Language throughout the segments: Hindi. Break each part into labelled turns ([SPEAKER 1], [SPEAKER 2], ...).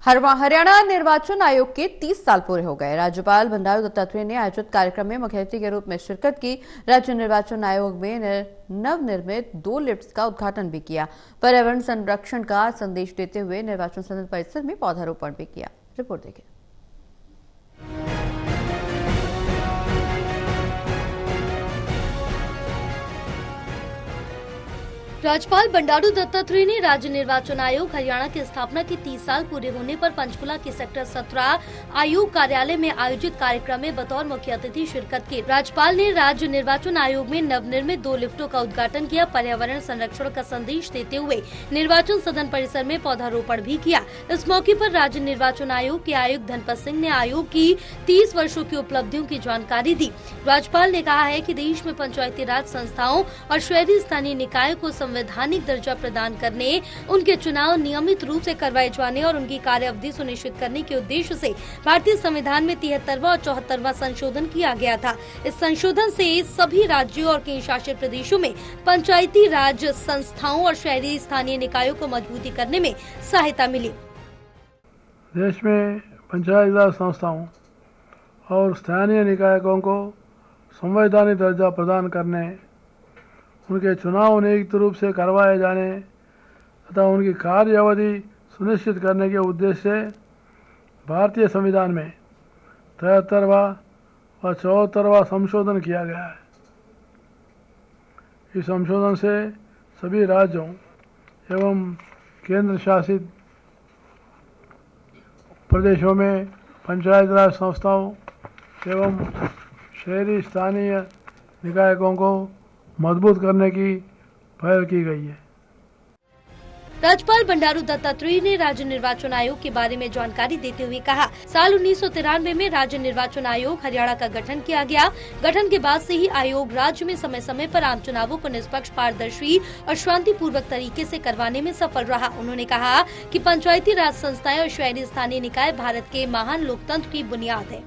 [SPEAKER 1] हरियाणा निर्वाचन आयोग के 30 साल पूरे हो गए। राज्यपाल बंडारू दत्तात्रेय ने आयोजित कार्यक्रम में मुख्यमंत्री के रूप में शिरकत की। राज्य निर्वाचन आयोग में नवनिर्मित 2 लिफ्ट्स का उद्घाटन भी किया। पर्यावरण संरक्षण का संदेश देते हुए निर्वाचन सदन परिसर में पौधारोपण भी किया। रिपोर्ट देखिए।
[SPEAKER 2] राज्यपाल बंडारू दत्तात्रेय ने राज्य निर्वाचन आयोग हरियाणा की स्थापना के 30 साल पूरे होने पर पंचकुला के सेक्टर 17 आयोग कार्यालय में आयोजित कार्यक्रम में बतौर मुख्य अतिथि शिरकत की। राज्यपाल ने राज्य निर्वाचन आयोग में नवनिर्मित 2 लिफ्टों का उद्घाटन किया। पर्यावरण संरक्षण का संदेश देते हुए निर्वाचन सदन परिसर में पौधारोपण भी किया। इस मौके पर राज्य निर्वाचन आयोग के आयुक्त धनपत सिंह ने आयोग की 30 वर्षों की उपलब्धियों की जानकारी दी। राज्यपाल ने कहा है कि देश में पंचायती राज संस्थाओं और शहरी स्थानीय निकायों को संवैधानिक दर्जा प्रदान करने, उनके चुनाव नियमित रूप से करवाए जाने और उनकी कार्य अवधि सुनिश्चित करने के उद्देश्य से भारतीय संविधान में 73वां और 74वां संशोधन किया गया था। इस संशोधन से सभी राज्यों और केंद्र शासित प्रदेशों में पंचायती राज संस्थाओं और शहरी स्थानीय निकायों को मजबूती करने में सहायता मिली।
[SPEAKER 3] देश में पंचायती राज संस्थाओं और स्थानीय निकायों को संवैधानिक दर्जा प्रदान करने, उनके चुनाव नियमित रूप से करवाए जाने तथा उनकी कार्य अवधि सुनिश्चित करने के उद्देश्य से भारतीय संविधान में 73वां व 74वां संशोधन किया गया है। इस संशोधन से सभी राज्यों एवं केंद्र शासित प्रदेशों में पंचायत राज संस्थाओं एवं शहरी स्थानीय निकायों को मजबूत करने की पहल की गई है।
[SPEAKER 2] राज्यपाल बंडारू दत्तात्रेय ने राज्य निर्वाचन आयोग के बारे में जानकारी देते हुए कहा, साल 1993 में राज्य निर्वाचन आयोग हरियाणा का गठन किया गया। गठन के बाद से ही आयोग राज्य में समय समय पर आम चुनावों को निष्पक्ष, पारदर्शी और शांतिपूर्वक तरीके से करवाने में सफल रहा। उन्होंने कहा कि पंचायती राज संस्थाएं और शहरी स्थानीय निकाय भारत के महान लोकतंत्र की बुनियाद है।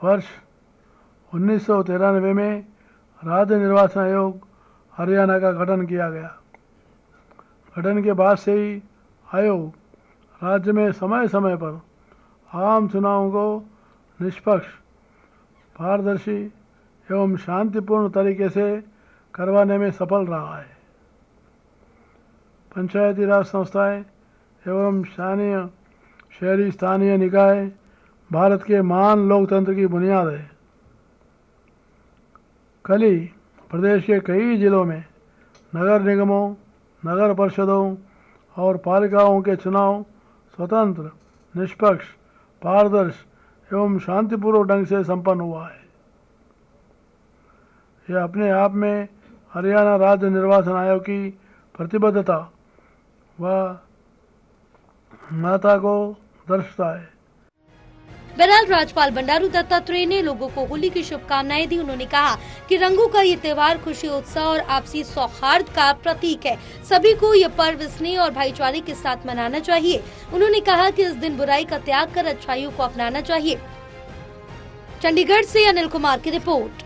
[SPEAKER 3] वर्ष 1993 में राज्य निर्वाचन आयोग हरियाणा का गठन किया गया। गठन के बाद से ही आयोग राज्य में समय समय पर आम चुनावों को निष्पक्ष, पारदर्शी एवं शांतिपूर्ण तरीके से करवाने में सफल रहा है। पंचायती राज संस्थाएं एवं शहरी स्थानीय निकाय भारत के महान लोकतंत्र की बुनियाद है। कल ही प्रदेश के कई जिलों में नगर निगमों, नगर परिषदों और पालिकाओं के चुनाव स्वतंत्र, निष्पक्ष, पारदर्शी एवं शांतिपूर्वक ढंग से संपन्न हुआ है। यह अपने आप में हरियाणा राज्य निर्वाचन आयोग की प्रतिबद्धता व महत्ता को दर्शाता है।
[SPEAKER 2] बहरहाल राज्यपाल बंडारू दत्तात्रेय ने लोगों को होली की शुभकामनाएं दी। उन्होंने कहा कि रंगों का ये त्योहार खुशी, उत्साह और आपसी सौहार्द का प्रतीक है। सभी को ये पर्व स्नेह और भाईचारे के साथ मनाना चाहिए। उन्होंने कहा कि इस दिन बुराई का त्याग कर अच्छाइयों को अपनाना चाहिए। चंडीगढ़ से अनिल कुमार की रिपोर्ट।